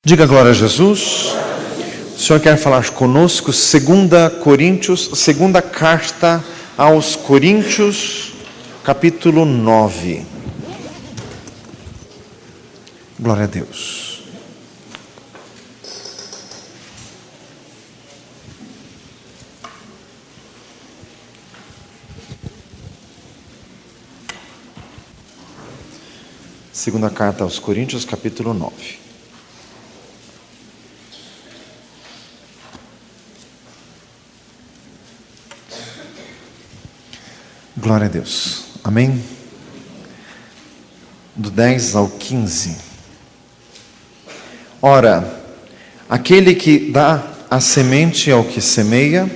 Diga glória a Jesus. O Senhor quer falar conosco, 2 Coríntios, segunda carta aos Coríntios, capítulo 9. Glória a Deus. Segunda carta aos Coríntios, capítulo 9. Glória a Deus. Amém? Do 10 ao 15. Ora, aquele que dá a semente ao que semeia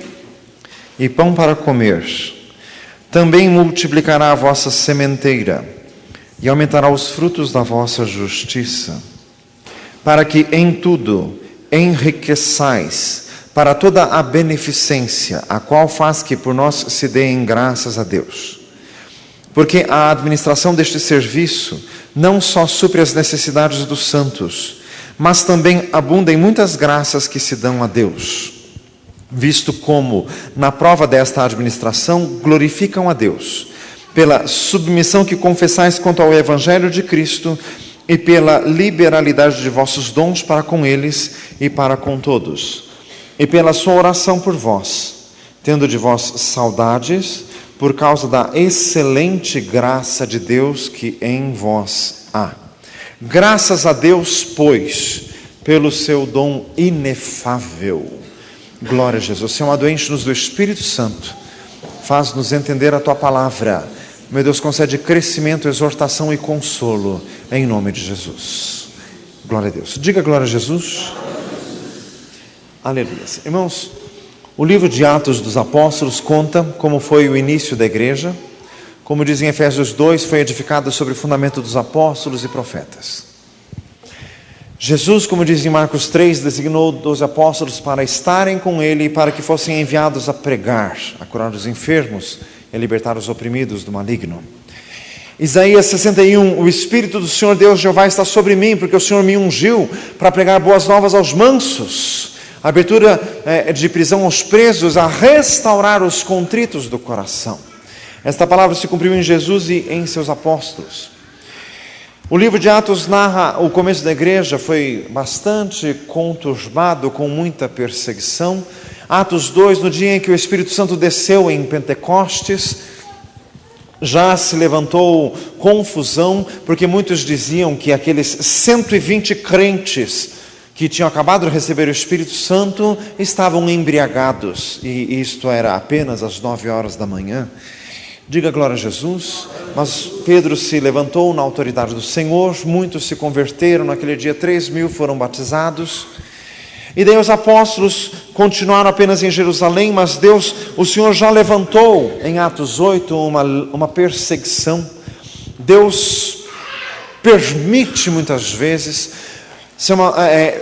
e pão para comer, também multiplicará a vossa sementeira e aumentará os frutos da vossa justiça, para que em tudo enriqueçais para toda a beneficência, a qual faz que por nós se deem graças a Deus. Porque a administração deste serviço não só supre as necessidades dos santos, mas também abunda em muitas graças que se dão a Deus, visto como, na prova desta administração, glorificam a Deus, pela submissão que confessais quanto ao Evangelho de Cristo e pela liberalidade de vossos dons para com eles e para com todos, e pela sua oração por vós, tendo de vós saudades, por causa da excelente graça de Deus que em vós há. Graças a Deus, pois, pelo seu dom inefável. Glória a Jesus. Senhor amado, enche-nos do Espírito Santo, faz-nos entender a Tua palavra. Meu Deus, concede crescimento, exortação e consolo, em nome de Jesus. Glória a Deus. Diga glória a Jesus. Aleluia. Irmãos, o livro de Atos dos Apóstolos conta como foi o início da igreja. Como diz em Efésios 2, foi edificada sobre o fundamento dos apóstolos e profetas. Jesus, como diz em Marcos 3, designou 12 apóstolos para estarem com ele e para que fossem enviados a pregar, a curar os enfermos e a libertar os oprimidos do maligno. Isaías 61, o Espírito do Senhor Deus Jeová está sobre mim, porque o Senhor me ungiu para pregar boas novas aos mansos, a abertura de prisão aos presos, a restaurar os contritos do coração. Esta palavra se cumpriu em Jesus e em seus apóstolos. O livro de Atos narra o começo da igreja, foi bastante conturbado, com muita perseguição. Atos 2, no dia em que o Espírito Santo desceu em Pentecostes, já se levantou confusão, porque muitos diziam que aqueles 120 crentes que tinham acabado de receber o Espírito Santo estavam embriagados, e isto era apenas às 9 horas da manhã. Diga glória a Jesus. Mas Pedro se levantou na autoridade do Senhor, muitos se converteram, naquele dia 3.000 foram batizados, e daí os apóstolos continuaram apenas em Jerusalém, mas Deus, o Senhor já levantou em Atos 8 uma perseguição. Deus permite muitas vezes,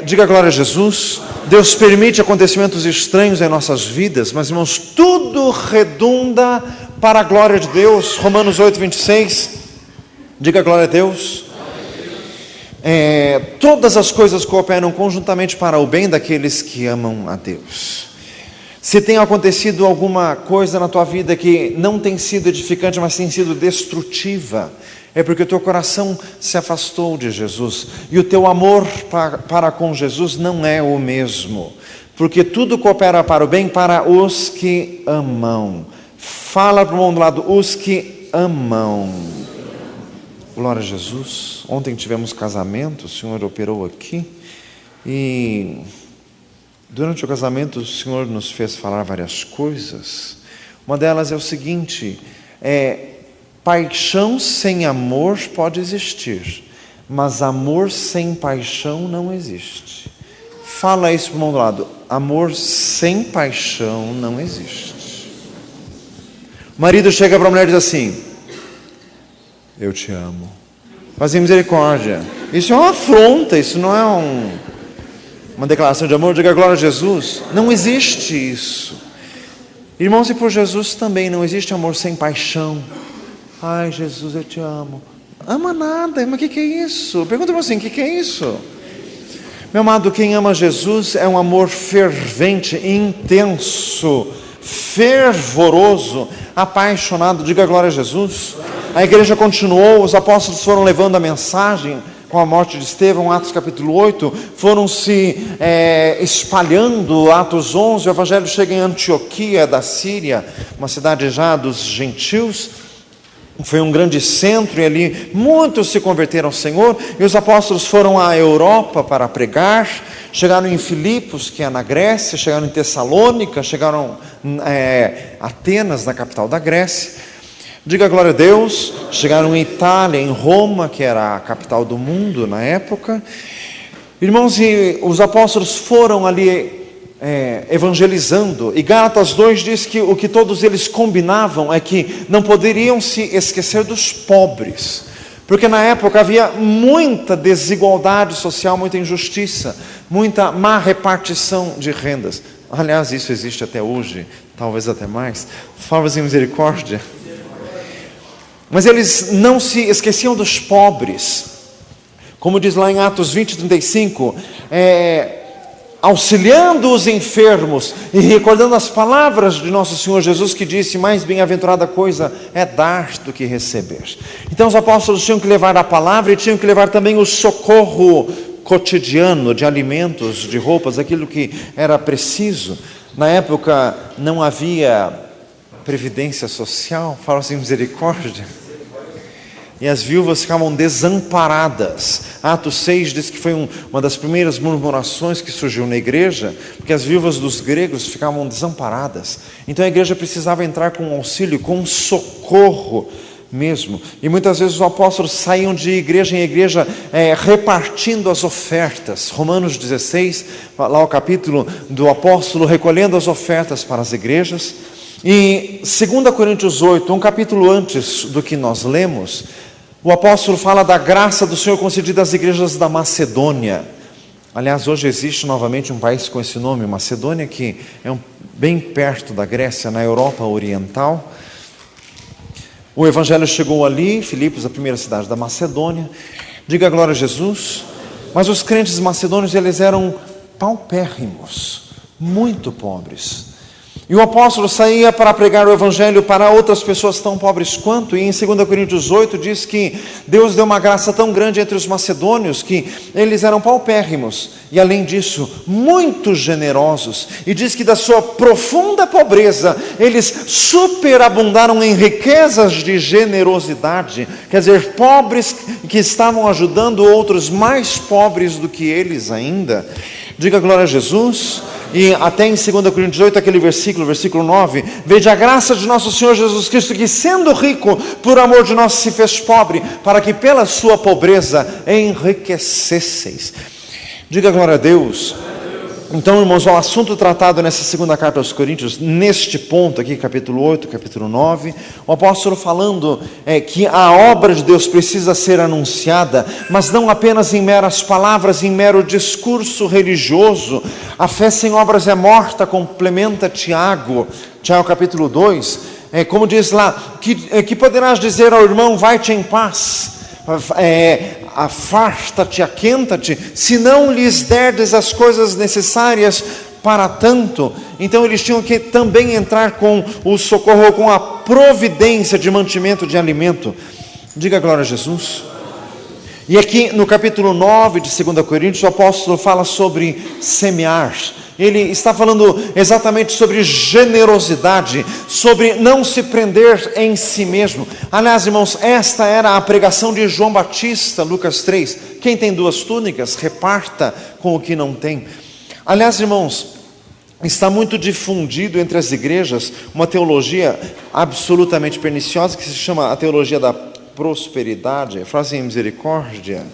diga glória a Jesus. Deus permite acontecimentos estranhos em nossas vidas, mas irmãos, tudo redunda para a glória de Deus. Romanos 8, 26, diga glória a Deus. Todas as coisas cooperam conjuntamente para o bem daqueles que amam a Deus. Se tem acontecido alguma coisa na tua vida que não tem sido edificante, mas tem sido destrutiva, é porque o teu coração se afastou de Jesus, e o teu amor para com Jesus não é o mesmo, porque tudo coopera para o bem para os que amam. Fala para o irmão do lado, os que amam. Glória a Jesus. Ontem tivemos casamento, o Senhor operou aqui, e durante o casamento o Senhor nos fez falar várias coisas. Uma delas é o seguinte: paixão sem amor pode existir, mas amor sem paixão não existe. Fala isso para o irmão do lado, amor sem paixão não existe. O marido chega para a mulher e diz assim: eu te amo. Faz misericórdia. Isso é uma afronta, isso não é uma declaração de amor. Diga glória a Jesus. Não existe isso. Irmãos, e por Jesus também não existe amor sem paixão. Ai, Jesus, eu te amo. Ama nada, mas o que é isso? Pergunta para você, o que é isso? Meu amado, quem ama Jesus é um amor fervente, intenso, fervoroso, apaixonado. Diga glória a Jesus. A igreja continuou, os apóstolos foram levando a mensagem com a morte de Estevão, Atos capítulo 8, foram se espalhando, Atos 11, o evangelho chega em Antioquia da Síria, uma cidade já dos gentios, foi um grande centro e ali muitos se converteram ao Senhor, e os apóstolos foram à Europa para pregar, chegaram em Filipos, que é na Grécia, chegaram em Tessalônica, chegaram em Atenas, na capital da Grécia. Diga glória a Deus. Chegaram em Itália, em Roma, que era a capital do mundo na época. Irmãos, e os apóstolos foram ali evangelizando, e Gálatas 2 diz que o que todos eles combinavam é que não poderiam se esquecer dos pobres, porque na época havia muita desigualdade social, muita injustiça, muita má repartição de rendas. Aliás, isso existe até hoje, talvez até mais. Favas e misericórdia. Mas eles não se esqueciam dos pobres, como diz lá em Atos 20:35, auxiliando os enfermos e recordando as palavras de nosso Senhor Jesus, que disse: mais bem-aventurada coisa é dar do que receber. Então os apóstolos tinham que levar a palavra e tinham que levar também o socorro cotidiano de alimentos, de roupas, aquilo que era preciso. Na época não havia previdência social, fala assim, misericórdia, e as viúvas ficavam desamparadas. Atos 6 diz que foi uma das primeiras murmurações que surgiu na igreja, porque as viúvas dos gregos ficavam desamparadas. Então a igreja precisava entrar com auxílio, com socorro mesmo. E muitas vezes os apóstolos saíam de igreja em igreja repartindo as ofertas. Romanos 16, lá o capítulo do apóstolo recolhendo as ofertas para as igrejas. E 2 Coríntios 8, um capítulo antes do que nós lemos, o apóstolo fala da graça do Senhor concedida às igrejas da Macedônia. Aliás, hoje existe novamente um país com esse nome, Macedônia, que é bem perto da Grécia, na Europa Oriental. O evangelho chegou ali, Filipos, a primeira cidade da Macedônia. Diga glória a Jesus. Mas os crentes macedônios, eles eram paupérrimos, muito pobres. E o apóstolo saía para pregar o evangelho para outras pessoas tão pobres quanto, e em 2 Coríntios 8 diz que Deus deu uma graça tão grande entre os macedônios, que eles eram paupérrimos, e além disso, muito generosos, e diz que da sua profunda pobreza, eles superabundaram em riquezas de generosidade, quer dizer, pobres que estavam ajudando outros mais pobres do que eles ainda. Diga glória a Jesus. E até em 2 Coríntios 8, aquele versículo 9, veja a graça de nosso Senhor Jesus Cristo, que sendo rico, por amor de nós se fez pobre, para que pela sua pobreza enriquecesseis. Diga glória a Deus. Então, irmãos, o assunto tratado nessa segunda carta aos Coríntios, neste ponto aqui, capítulo 8, capítulo 9, o apóstolo falando que a obra de Deus precisa ser anunciada, mas não apenas em meras palavras, em mero discurso religioso. A fé sem obras é morta, complementa Tiago capítulo 2, como diz lá, que poderás dizer ao irmão, vai-te em paz, afasta-te, aquenta-te, se não lhes derdes as coisas necessárias para tanto. Então eles tinham que também entrar com o socorro, com a providência de mantimento de alimento. Diga glória a Jesus. E aqui no capítulo 9 de 2 Coríntios, o apóstolo fala sobre semear. Ele está falando exatamente sobre generosidade, sobre não se prender em si mesmo. Aliás, irmãos, esta era a pregação de João Batista, Lucas 3. Quem tem 2 túnicas, reparta com o que não tem. Aliás, irmãos, está muito difundido entre as igrejas uma teologia absolutamente perniciosa, que se chama a teologia da prosperidade. Frase em misericórdia.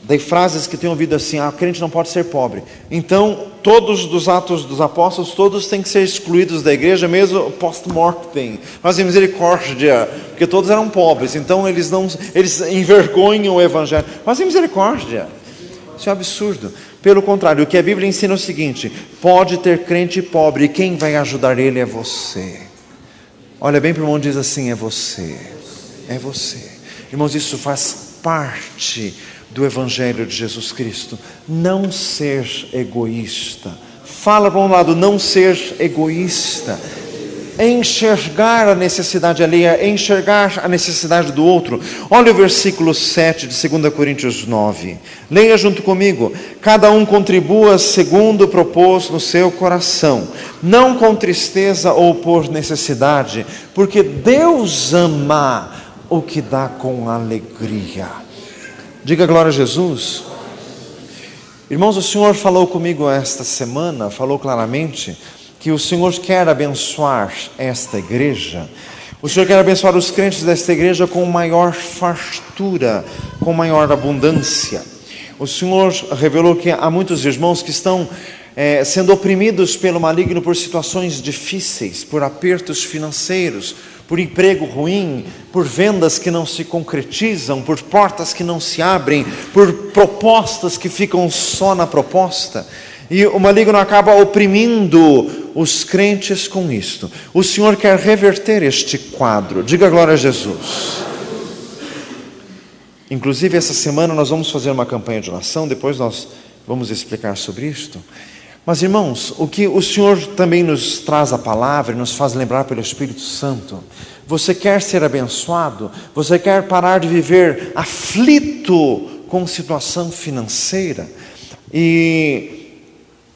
Daí frases que tem ouvido assim, o crente não pode ser pobre. Então, todos dos Atos dos Apóstolos, todos têm que ser excluídos da igreja, mesmo post-mortem. Mas em misericórdia, porque todos eram pobres, então eles envergonham o evangelho. Mas em misericórdia, isso é um absurdo. Pelo contrário, o que a Bíblia ensina é o seguinte: pode ter crente pobre, e quem vai ajudar ele é você. Olha bem para o irmão e diz assim, é você. Irmãos, isso faz parte do Evangelho de Jesus Cristo. Não ser egoísta. Fala para um lado, não ser egoísta. Enxergar a necessidade alheia, enxergar a necessidade do outro. Olha o versículo 7 de 2 Coríntios 9. Leia junto comigo. Cada um contribua segundo propôs no seu coração, não com tristeza ou por necessidade, porque Deus ama o que dá com alegria. Diga glória a Jesus. Irmãos, o Senhor falou comigo esta semana, falou claramente que o Senhor quer abençoar esta igreja. O Senhor quer abençoar os crentes desta igreja com maior fartura, com maior abundância. O Senhor revelou que há muitos irmãos que estão sendo oprimidos pelo maligno por situações difíceis, por apertos financeiros, por emprego ruim, por vendas que não se concretizam, por portas que não se abrem, por propostas que ficam só na proposta. E o maligno acaba oprimindo os crentes com isto. O Senhor quer reverter este quadro. Diga glória a Jesus. Inclusive, essa semana nós vamos fazer uma campanha de oração, depois nós vamos explicar sobre isto. Mas, irmãos, o que o Senhor também nos traz a palavra e nos faz lembrar pelo Espírito Santo. Você quer ser abençoado? Você quer parar de viver aflito com situação financeira? E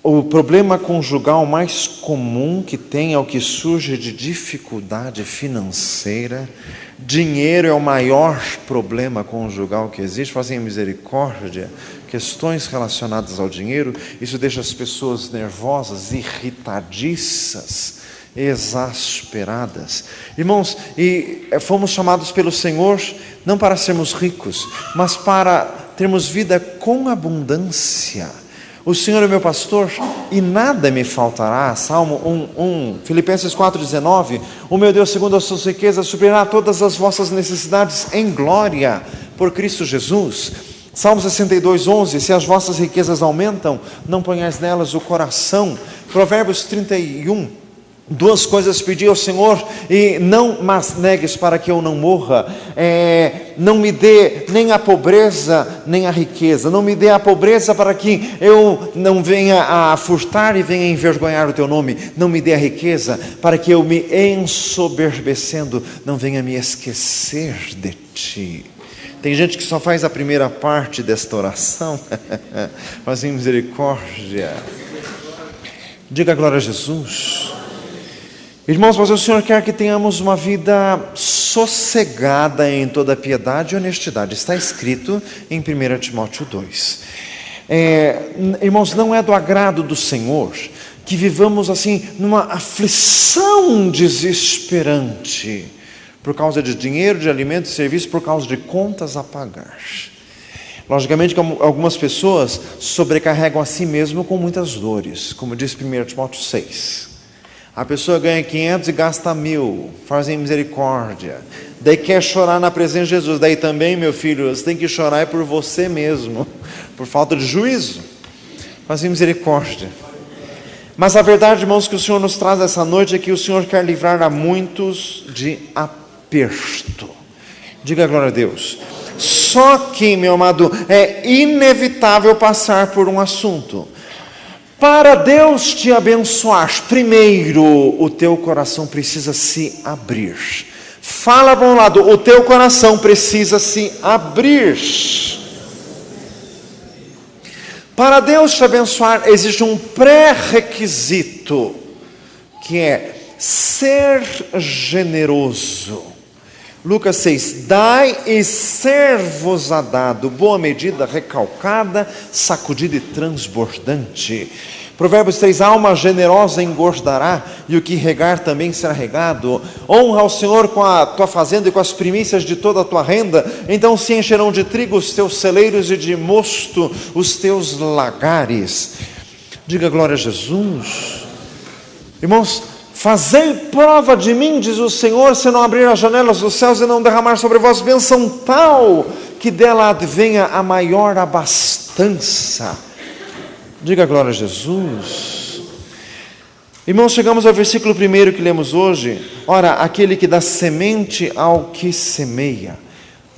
o problema conjugal mais comum que tem é o que surge de dificuldade financeira. Dinheiro é o maior problema conjugal que existe. Fazem misericórdia. Questões relacionadas ao dinheiro, isso deixa as pessoas nervosas, irritadiças, exasperadas. Irmãos, e fomos chamados pelo Senhor não para sermos ricos, mas para termos vida com abundância. O Senhor é meu pastor e nada me faltará. Salmo 1, Filipenses 4,19. O meu Deus, segundo as suas riquezas, suprirá todas as vossas necessidades em glória por Cristo Jesus. Salmo 62,11. Se as vossas riquezas aumentam, não ponhais nelas o coração. Provérbios 31. Duas coisas pedi ao Senhor e não mas negues para que eu não morra. Não me dê nem a pobreza nem a riqueza. Não me dê a pobreza para que eu não venha a furtar e venha envergonhar o teu nome. Não me dê a riqueza para que eu me ensoberbecendo não venha me esquecer de ti. Tem gente que só faz a primeira parte desta oração. Mas em misericórdia. Diga glória a Jesus. Irmãos, mas o Senhor quer que tenhamos uma vida sossegada em toda piedade e honestidade. Está escrito em 1 Timóteo 2. Irmãos, não é do agrado do Senhor que vivamos assim numa aflição desesperante por causa de dinheiro, de alimento e serviço, por causa de contas a pagar. Logicamente que algumas pessoas sobrecarregam a si mesmo com muitas dores, como diz 1 Timóteo 6. A pessoa ganha 500 e gasta 1.000, fazem misericórdia. Daí quer chorar na presença de Jesus. Daí também, meu filho, você tem que chorar por você mesmo, por falta de juízo. Fazem misericórdia. Mas a verdade, irmãos, que o Senhor nos traz essa noite é que o Senhor quer livrar a muitos de aperto. Diga glória a Deus. Só que, meu amado, é inevitável passar por um assunto. Para Deus te abençoar, primeiro o teu coração precisa se abrir. Fala para um lado, o teu coração precisa se abrir. Para Deus te abençoar, existe um pré-requisito, que é ser generoso. Lucas 6, dai e ser-vos-á dado, boa medida, recalcada, sacudida e transbordante. Provérbios 3, alma generosa engordará, e o que regar também será regado. Honra ao Senhor com a tua fazenda e com as primícias de toda a tua renda, então se encherão de trigo os teus celeiros e de mosto os teus lagares. Diga glória a Jesus. Irmãos, fazei prova de mim, diz o Senhor, se não abrir as janelas dos céus e não derramar sobre vós bênção tal, que dela advenha a maior abastança. Diga glória a Jesus. Irmãos, chegamos ao versículo 1 que lemos hoje. Ora, aquele que dá semente ao que semeia.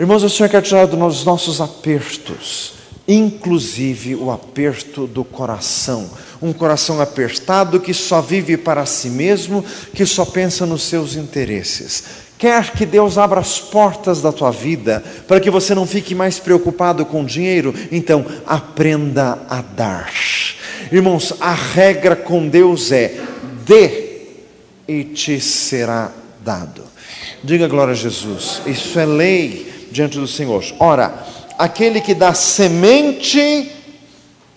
Irmãos, o Senhor quer tirar dos nossos apertos, inclusive o aperto do coração. Um coração apertado que só vive para si mesmo, que só pensa nos seus interesses. Quer que Deus abra as portas da tua vida, para que você não fique mais preocupado com dinheiro? Então, aprenda a dar. Irmãos, a regra com Deus é: dê e te será dado. Diga glória a Jesus. Isso é lei diante do Senhor. Ora, aquele que dá semente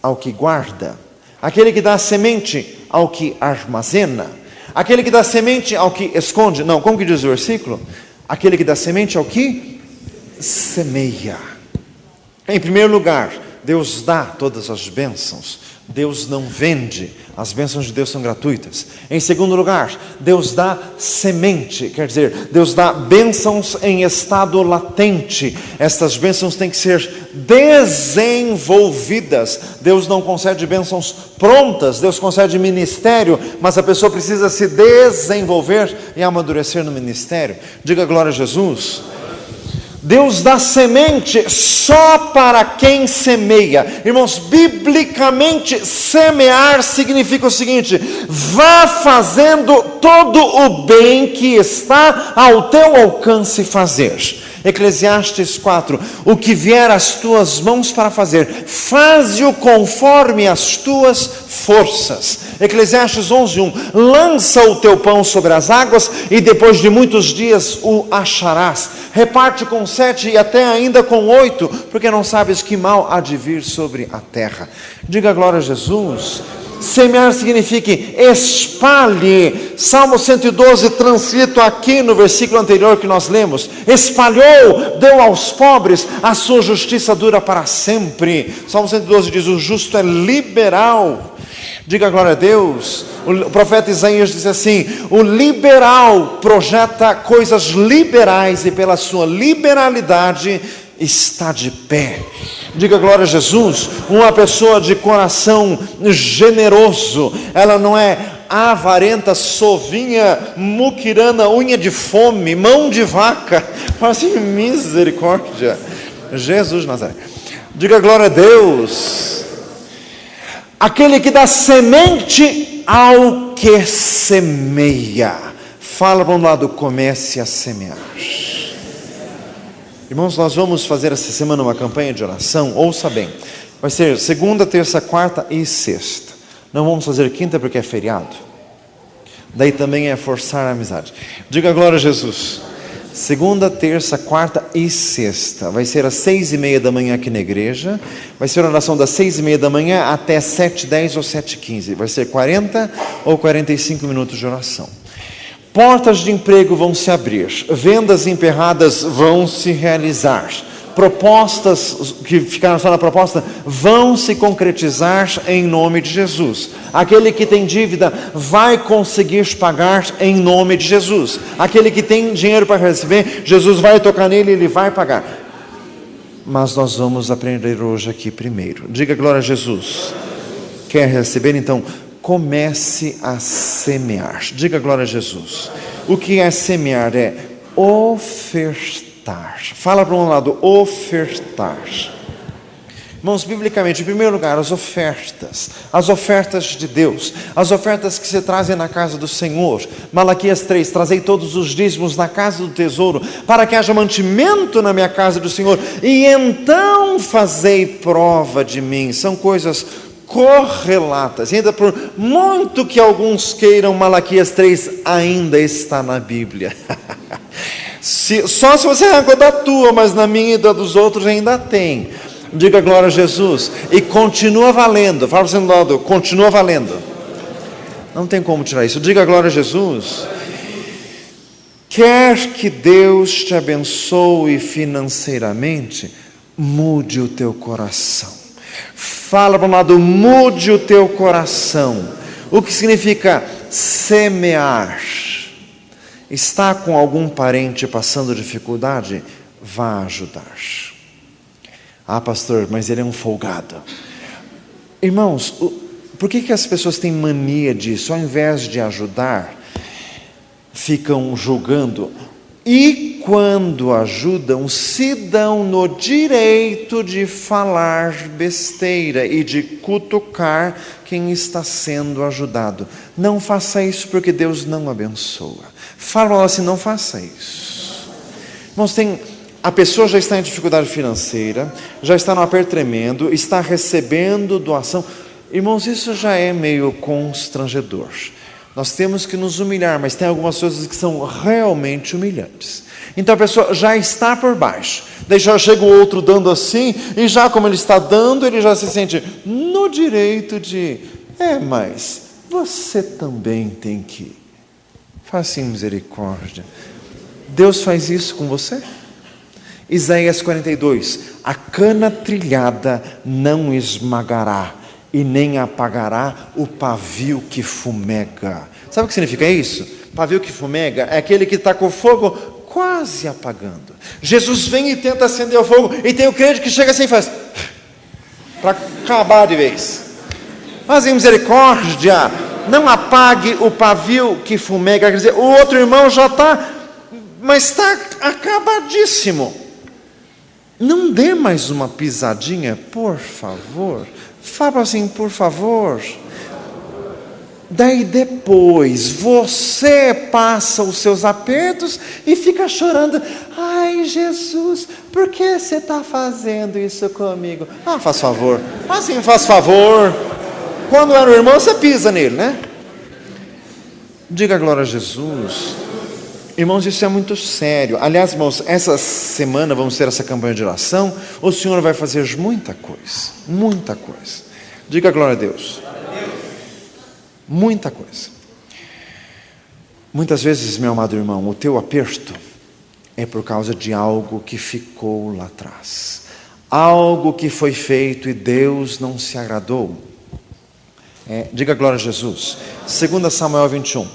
ao que guarda, aquele que dá semente ao que armazena, aquele que dá semente ao que esconde. Não, como que diz o versículo? Aquele que dá semente ao que semeia. Em primeiro lugar, Deus dá todas as bênçãos. Deus não vende, as bênçãos de Deus são gratuitas. Em segundo lugar, Deus dá semente, quer dizer, Deus dá bênçãos em estado latente. Estas bênçãos têm que ser desenvolvidas. Deus não concede bênçãos prontas, Deus concede ministério, mas a pessoa precisa se desenvolver e amadurecer no ministério. Diga glória a Jesus. Deus dá semente só para quem semeia. Irmãos, biblicamente, semear significa o seguinte: vá fazendo todo o bem que está ao teu alcance fazer. Eclesiastes 4, o que vier às tuas mãos para fazer, faze-o conforme as tuas forças. Eclesiastes 11:1, lança o teu pão sobre as águas e depois de muitos dias o acharás. Reparte com 7 e até ainda com 8, porque não sabes que mal há de vir sobre a terra. Diga glória a Jesus. Semear significa espalhe. Salmo 112, transcrito aqui no versículo anterior que nós lemos: espalhou, deu aos pobres, a sua justiça dura para sempre. Salmo 112 diz: o justo é liberal. Diga glória a Deus. O profeta Isaías diz assim: o liberal projeta coisas liberais e pela sua liberalidade está de pé. Diga glória a Jesus. Uma pessoa de coração generoso, ela não é avarenta, sovinha, muquirana, unha de fome, mão de vaca. Fala assim: misericórdia, Jesus Nazaré. Diga glória a Deus. Aquele que dá semente ao que semeia. Fala para um lado: comece a semear. Irmãos, nós vamos fazer essa semana uma campanha de oração. Ouça bem, vai ser segunda, terça, quarta e sexta. Não vamos fazer quinta porque é feriado. Daí também é forçar a amizade. Diga glória a Jesus. Segunda, terça, quarta e sexta. Vai ser às 6:30 da manhã aqui na igreja. Vai ser oração das 6:30 da manhã até 7:10 ou 7:15. Vai ser 40 ou 45 minutos de oração. Portas de emprego vão se abrir, vendas emperradas vão se realizar, propostas que ficaram só na proposta vão se concretizar em nome de Jesus. Aquele que tem dívida vai conseguir pagar em nome de Jesus. Aquele que tem dinheiro para receber, Jesus vai tocar nele e ele vai pagar. Mas nós vamos aprender hoje aqui primeiro. Diga glória a Jesus. Quer receber? Então comece a semear. Diga glória a Jesus. O que é semear? É ofertar. Fala para um lado: ofertar. Irmãos, biblicamente, em primeiro lugar, as ofertas de Deus, as ofertas que se trazem na casa do Senhor. Malaquias 3, trazei todos os dízimos na casa do tesouro, para que haja mantimento na minha casa do Senhor, e então fazei prova de mim. São coisas correlatas, ainda por muito que alguns queiram, Malaquias 3 ainda está na Bíblia. Só se você arrancou da tua, mas na minha e da dos outros ainda tem. Diga glória a Jesus. E continua valendo. Fala para você do lado: continua valendo. Não tem como tirar isso. Diga glória a Jesus. Quer que Deus te abençoe financeiramente? Mude o teu coração. Fala para um lado: mude o teu coração. O que significa semear? Está com algum parente passando dificuldade? Vá ajudar. Ah, pastor, mas ele é um folgado. Irmãos, por que as pessoas têm mania disso? Ao invés de ajudar, ficam julgando. E quando ajudam, se dão no direito de falar besteira e de cutucar quem está sendo ajudado. Não faça isso, porque Deus não abençoa. Fala assim, não faça isso. Irmãos, a pessoa já está em dificuldade financeira, já está num aperto tremendo, está recebendo doação. Irmãos, isso já é meio constrangedor. Nós temos que nos humilhar, mas tem algumas coisas que são realmente humilhantes. Então a pessoa já está por baixo. Daí já chega o outro dando assim, e já como ele está dando, ele já se sente no direito de... mas você também tem que... Faça misericórdia. Deus faz isso com você? Isaías 42. A cana trilhada não esmagará, e nem apagará o pavio que fumega. Sabe o que significa isso? Pavio que fumega é aquele que está com o fogo quase apagando. Jesus vem e tenta acender o fogo, e tem o crente que chega assim e faz, para acabar de vez. Mas em misericórdia, não apague o pavio que fumega. Quer dizer, o outro irmão já está, mas está acabadíssimo. Não dê mais uma pisadinha, por favor. Fala assim, por favor. Daí depois, você passa os seus apertos e fica chorando. Ai, Jesus, por que você está fazendo isso comigo? Faz favor. Assim, faz favor. Quando era o irmão, você pisa nele, né? Diga glória a Jesus. Irmãos, isso é muito sério. Aliás, irmãos, essa semana vamos ter essa campanha de oração. O Senhor vai fazer muita coisa. Muita coisa. Diga glória a Deus. Muita coisa. Muitas vezes, meu amado irmão, o teu aperto é por causa de algo que ficou lá atrás. Algo que foi feito e Deus não se agradou. Diga glória a Jesus. 2 Samuel 21.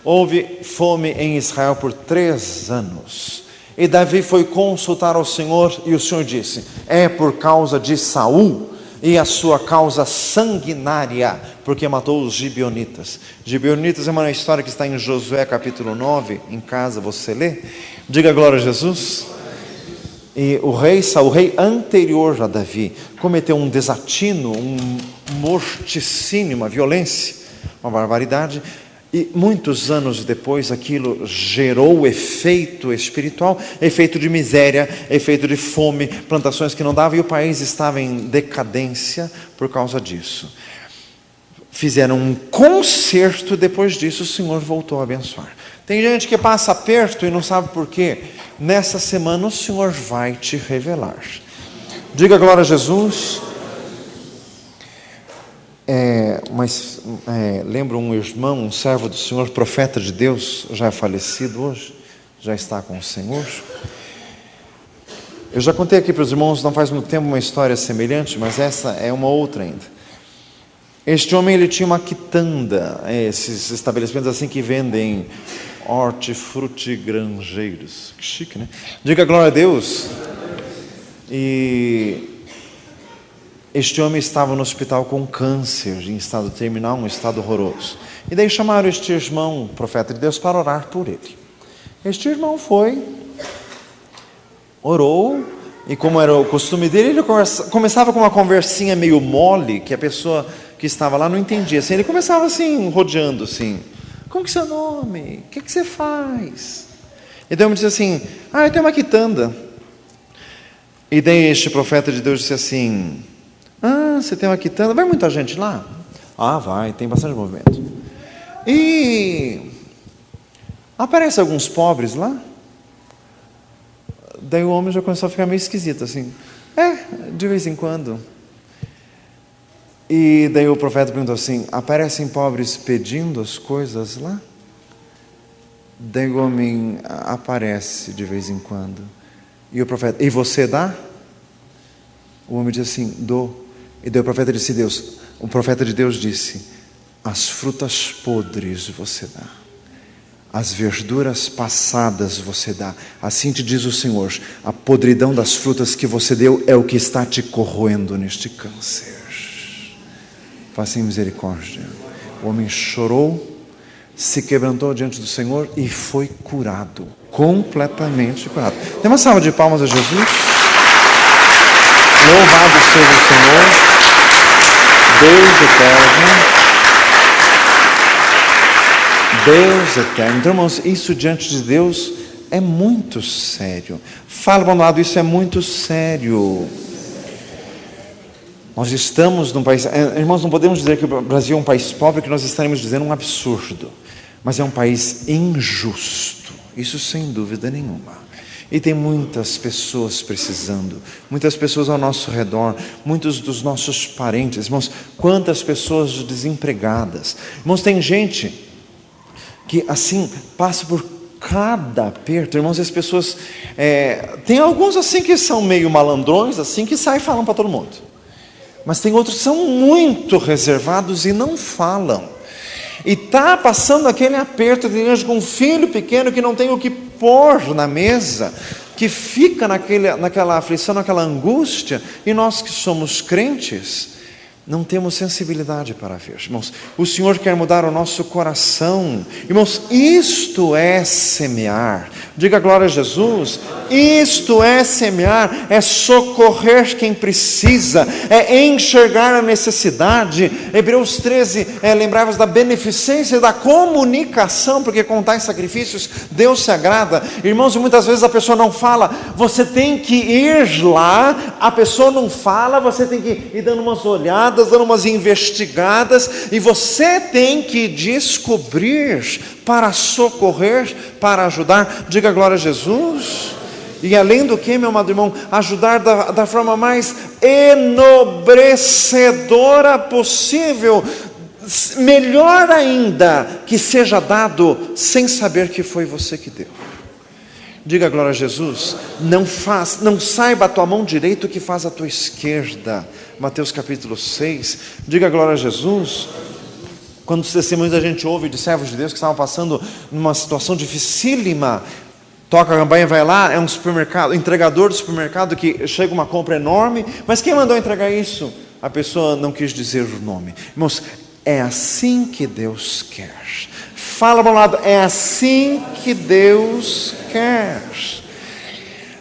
Houve fome em Israel por 3 anos. E Davi foi consultar ao Senhor, e o Senhor disse: é por causa de Saul e a sua causa sanguinária, porque matou os gibeonitas. Gibeonitas é uma história que está em Josué capítulo 9, em casa você lê. Diga glória a Jesus. E o rei Saul, o rei anterior a Davi, cometeu um desatino, um morticínio, uma violência, uma barbaridade. E muitos anos depois aquilo gerou efeito espiritual, efeito de miséria, efeito de fome, plantações que não davam, e o país estava em decadência por causa disso. Fizeram um conserto, depois disso o Senhor voltou a abençoar. Tem gente que passa aperto e não sabe por quê. Nessa semana o Senhor vai te revelar. Diga glória a Jesus. Lembro um irmão, um servo do Senhor, profeta de Deus, já é falecido hoje, já está com o Senhor. Eu já contei aqui para os irmãos, não faz muito tempo, uma história semelhante, mas essa é uma outra ainda. Este homem, ele tinha uma quitanda, esses estabelecimentos assim que vendem hortifruti granjeiros, que chique, né? Diga glória a Deus. E este homem estava no hospital com câncer, em estado terminal, um estado horroroso. E daí chamaram este irmão, profeta de Deus, para orar por ele. Este irmão foi, orou, e como era o costume dele, ele começava com uma conversinha meio mole, que a pessoa que estava lá não entendia. Assim, ele começava assim, rodeando assim: como que é seu nome? O que você faz? E daí eu me disse assim: eu tenho uma quitanda. E daí este profeta de Deus disse assim: você tem uma quitanda? Vai muita gente lá? Vai, tem bastante movimento. E aparece alguns pobres lá? Daí o homem já começou a ficar meio esquisito assim. De vez em quando. E daí o profeta perguntou assim: aparecem pobres pedindo as coisas lá? Daí o homem: aparece de vez em quando. E o profeta: e você dá? O homem disse assim: dou. E daí o profeta de Deus disse: as frutas podres você dá, as verduras passadas você dá. Assim te diz o Senhor: a podridão das frutas que você deu é o que está te corroendo neste câncer. Faça misericórdia. O homem chorou, se quebrantou diante do Senhor e foi curado. completamente curado. Dê uma salva de palmas a Jesus. Louvado seja o Senhor, Deus eterno. Deus eterno. Então, irmãos, isso diante de Deus é muito sério. Fala para o lado, isso é muito sério. Nós estamos num país, irmãos, não podemos dizer que o Brasil é um país pobre, que nós estaremos dizendo um absurdo, mas é um país injusto, isso sem dúvida nenhuma. E tem muitas pessoas precisando, muitas pessoas ao nosso redor, muitos dos nossos parentes, irmãos, quantas pessoas desempregadas. Irmãos, tem gente que assim passa por cada aperto, irmãos, e as pessoas, tem alguns assim que são meio malandrões, assim, que saem falando para todo mundo. Mas tem outros que são muito reservados e não falam. E está passando aquele aperto de com um filho pequeno que não tem o que pôr na mesa, que fica naquela aflição, naquela angústia, e nós que somos crentes, não temos sensibilidade para ver. Irmãos, o Senhor quer mudar o nosso coração. Irmãos, isto é semear. Diga glória a Jesus. Isto é semear, é socorrer quem precisa, é enxergar a necessidade. Hebreus 13, lembrava-vos da beneficência e da comunicação, porque com tais sacrifícios Deus se agrada. Irmãos, muitas vezes a pessoa não fala, você tem que ir lá, a pessoa não fala, você tem que ir dando umas olhadas, dando umas investigadas, e você tem que descobrir para socorrer, para ajudar. Diga glória a Jesus. E além do que, meu amado irmão, ajudar da forma mais enobrecedora possível, melhor ainda, que seja dado sem saber que foi você que deu. Diga glória a Jesus. Não saiba a tua mão direita o que faz a tua esquerda. Mateus capítulo 6. Diga glória a Jesus. Quando os testemunhos a gente ouve de servos de Deus que estavam passando numa situação dificílima, toca a campainha, vai lá, é um supermercado, entregador do supermercado, que chega uma compra enorme, mas quem mandou entregar isso? A pessoa não quis dizer o nome. Irmãos, é assim que Deus quer. Fala para o lado, é assim que Deus quer.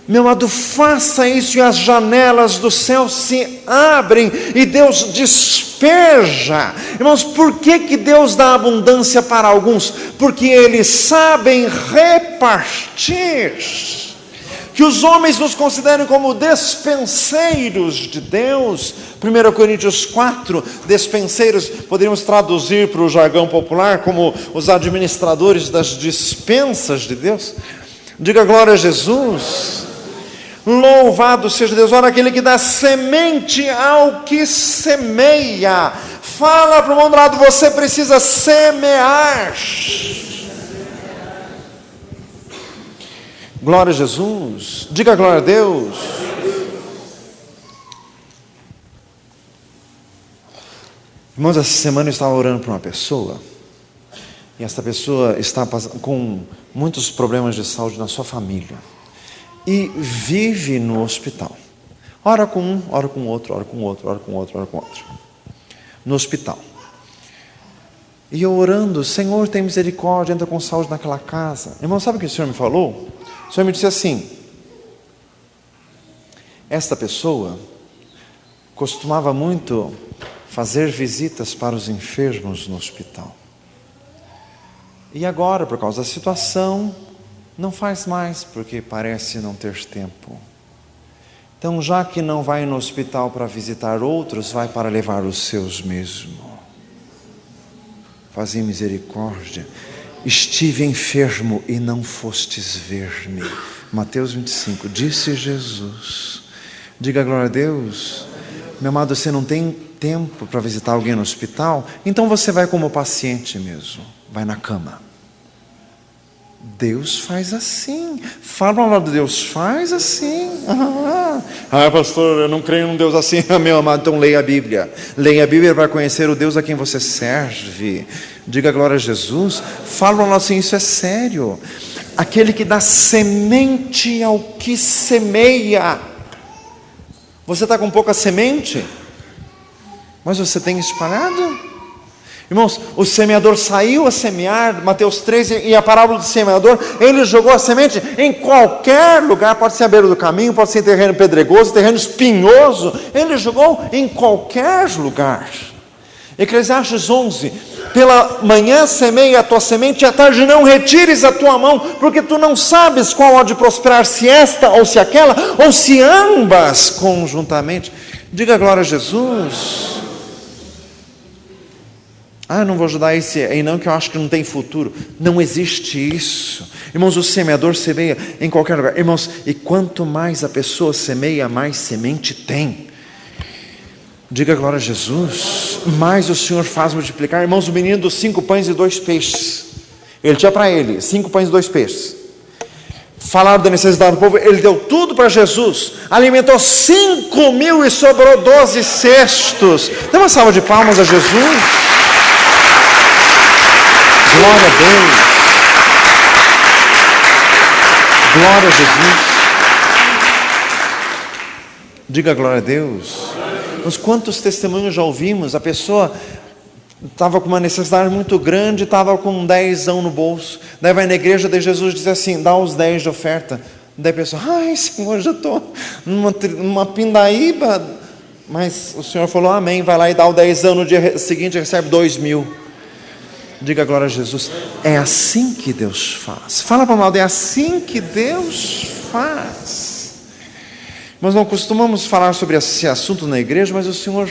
Meu amado, faça isso e as janelas do céu se abrem e Deus despeja. Irmãos, por que Deus dá abundância para alguns? Porque eles sabem repartir. Que os homens nos considerem como despenseiros de Deus. 1 Coríntios 4, despenseiros, poderíamos traduzir para o jargão popular como os administradores das dispensas de Deus. Diga glória a Jesus. Louvado seja Deus. Olha, aquele que dá semente ao que semeia. Fala para o mundo lado, você precisa semear. Glória a Jesus. Diga glória a Deus. Irmãos, essa semana eu estava orando por uma pessoa, e essa pessoa está com muitos problemas de saúde na sua família, e vive no hospital. Ora com um, ora com outro, ora com outro, ora com outro, ora com outro. No hospital. E eu orando, Senhor, tem misericórdia, entra com saúde naquela casa. Irmão, sabe o que o Senhor me falou? O Senhor me disse assim: esta pessoa costumava muito fazer visitas para os enfermos no hospital. E agora, por causa da situação, não faz mais, porque parece não ter tempo. Então, já que não vai no hospital para visitar outros, vai para levar os seus mesmo. Fazei misericórdia. Estive enfermo e não fostes ver-me. Mateus 25, disse Jesus. Diga glória a Deus. Meu amado, você não tem tempo para visitar alguém no hospital? Então você vai como paciente mesmo. Vai na cama. Deus faz assim. Fala ao lado de Deus, faz assim. Pastor, eu não creio num Deus assim. Meu amado, então leia a Bíblia. Leia a Bíblia para conhecer o Deus a quem você serve. Diga glória a Jesus. Fala ao lado assim, isso é sério. Aquele que dá semente ao que semeia. Você está com pouca semente, mas você tem espalhado? Irmãos, o semeador saiu a semear, Mateus 13, e a parábola do semeador, ele jogou a semente em qualquer lugar, pode ser à beira do caminho, pode ser em terreno pedregoso, terreno espinhoso, ele jogou em qualquer lugar. Eclesiastes 11, pela manhã semeia a tua semente, e à tarde não retires a tua mão, porque tu não sabes qual há de prosperar, se esta ou se aquela, ou se ambas conjuntamente. Diga glória a Jesus. Não vou ajudar esse aí não, que eu acho que não tem futuro. Não existe isso. Irmãos, o semeador semeia em qualquer lugar. Irmãos, e quanto mais a pessoa semeia, mais semente tem. Diga glória a Jesus. Mais o Senhor faz multiplicar. Irmãos, o menino dos 5 pães e 2 peixes. Ele tinha para ele 5 pães e 2 peixes. Falaram da necessidade do povo, ele deu tudo para Jesus. Alimentou 5.000 e sobrou 12 cestos. Dê uma salva de palmas a Jesus. Glória a Deus. Glória a Jesus. Diga glória a Deus. Mas quantos testemunhos já ouvimos? A pessoa estava com uma necessidade muito grande, estava com 10 no bolso. Daí vai na igreja, daí Jesus diz assim: dá os 10 de oferta. Daí a pessoa: ai Senhor, já estou numa pindaíba. Mas o Senhor falou amém. Vai lá e dá o 10, no dia seguinte recebe 2.000. Diga glória a Jesus. É assim que Deus faz. Fala para o lado, é assim que Deus faz. Nós não costumamos falar sobre esse assunto na igreja, mas o Senhor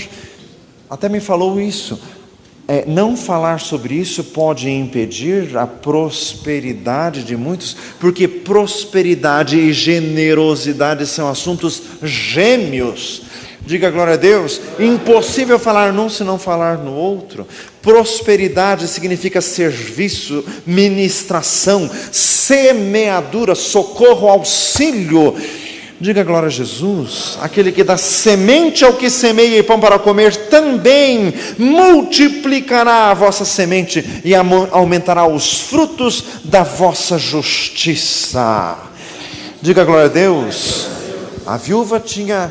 até me falou isso. Não falar sobre isso pode impedir a prosperidade de muitos, porque prosperidade e generosidade são assuntos gêmeos. Diga glória a Deus. Impossível falar num se não falar no outro. Prosperidade significa serviço, ministração, semeadura, socorro, auxílio. Diga glória a Jesus. Aquele que dá semente ao que semeia e pão para comer, também multiplicará a vossa semente e aumentará os frutos da vossa justiça. Diga glória a Deus. A viúva tinha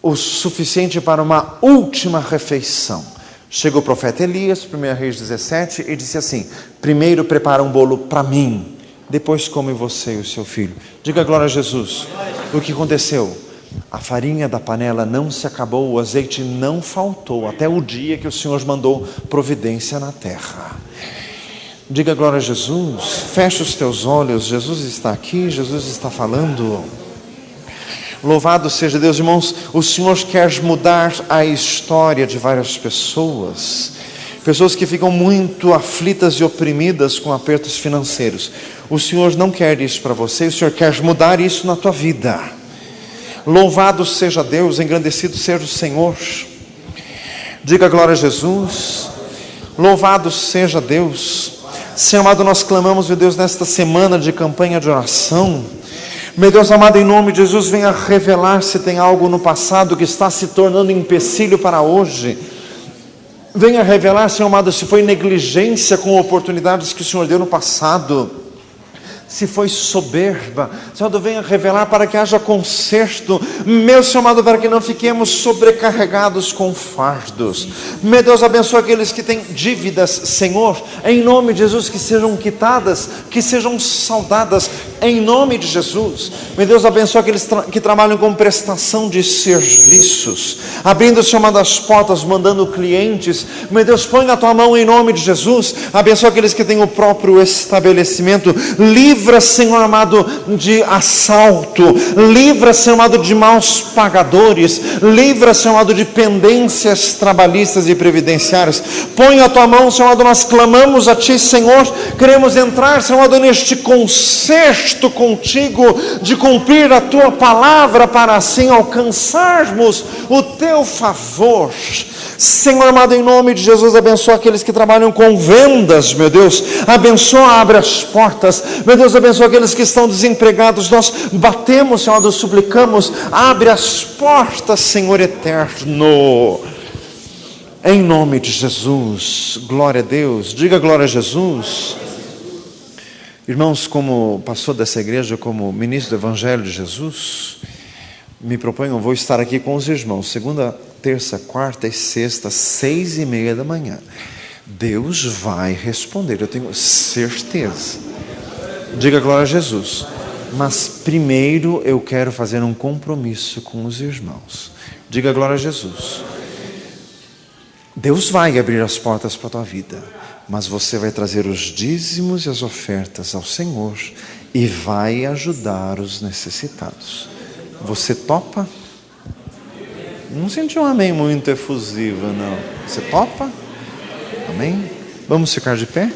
o suficiente para uma última refeição. Chegou o profeta Elias, 1 Reis 17, e disse assim: primeiro prepara um bolo para mim, depois come você e o seu filho. Diga glória a Jesus. O que aconteceu? A farinha da panela não se acabou, o azeite não faltou, até o dia que o Senhor mandou providência na terra. Diga glória a Jesus. Feche os teus olhos, Jesus está aqui, Jesus está falando. Louvado seja Deus, irmãos. O Senhor quer mudar a história de várias pessoas que ficam muito aflitas e oprimidas com apertos financeiros. O Senhor não quer isso para você, o Senhor quer mudar isso na tua vida. Louvado seja Deus, engrandecido seja o Senhor. Diga glória a Jesus. Louvado seja Deus. Senhor amado, nós clamamos, meu Deus, nesta semana de campanha de oração. Meu Deus amado, em nome de Jesus, venha revelar se tem algo no passado que está se tornando empecilho para hoje. Venha revelar, Senhor amado, se foi negligência com oportunidades que o Senhor deu no passado. Se foi soberba, Senhor, venha revelar para que haja conserto, meu Senhor amado, para que não fiquemos sobrecarregados com fardos. Meu Deus, abençoa aqueles que têm dívidas, Senhor, em nome de Jesus, que sejam quitadas, que sejam saldadas, em nome de Jesus. Meu Deus, abençoa aqueles que trabalham com prestação de serviços, abrindo, Senhor amado, as portas, mandando clientes. Meu Deus, põe a tua mão em nome de Jesus. Abençoa aqueles que têm o próprio estabelecimento. Livra, Senhor amado, de assalto. Livra, Senhor amado, de maus pagadores. Livra, Senhor amado, de pendências trabalhistas e previdenciárias. Põe a tua mão, Senhor amado, nós clamamos a ti, Senhor. Queremos entrar, Senhor amado, neste concerto contigo, de cumprir a tua palavra, para assim alcançarmos o teu favor. Senhor amado, em nome de Jesus, abençoa aqueles que trabalham com vendas, meu Deus. Abençoa, abre as portas, meu Deus. Abençoa aqueles que estão desempregados. Nós batemos, Senhor, nós suplicamos, abre as portas, Senhor eterno, em nome de Jesus. Glória a Deus. Diga glória a Jesus. Irmãos, como pastor dessa igreja, como ministro do Evangelho de Jesus, me proponho, vou estar aqui com os irmãos, segunda, terça, quarta e sexta, 6:30 da manhã. Deus vai responder, eu tenho certeza. Diga glória a Jesus. Mas primeiro eu quero fazer um compromisso com os irmãos. Diga glória a Jesus. Deus vai abrir as portas para a tua vida, mas você vai trazer os dízimos e as ofertas ao Senhor e vai ajudar os necessitados. Você topa? Não senti um amém muito efusivo, não. Você topa? Amém? Vamos ficar de pé?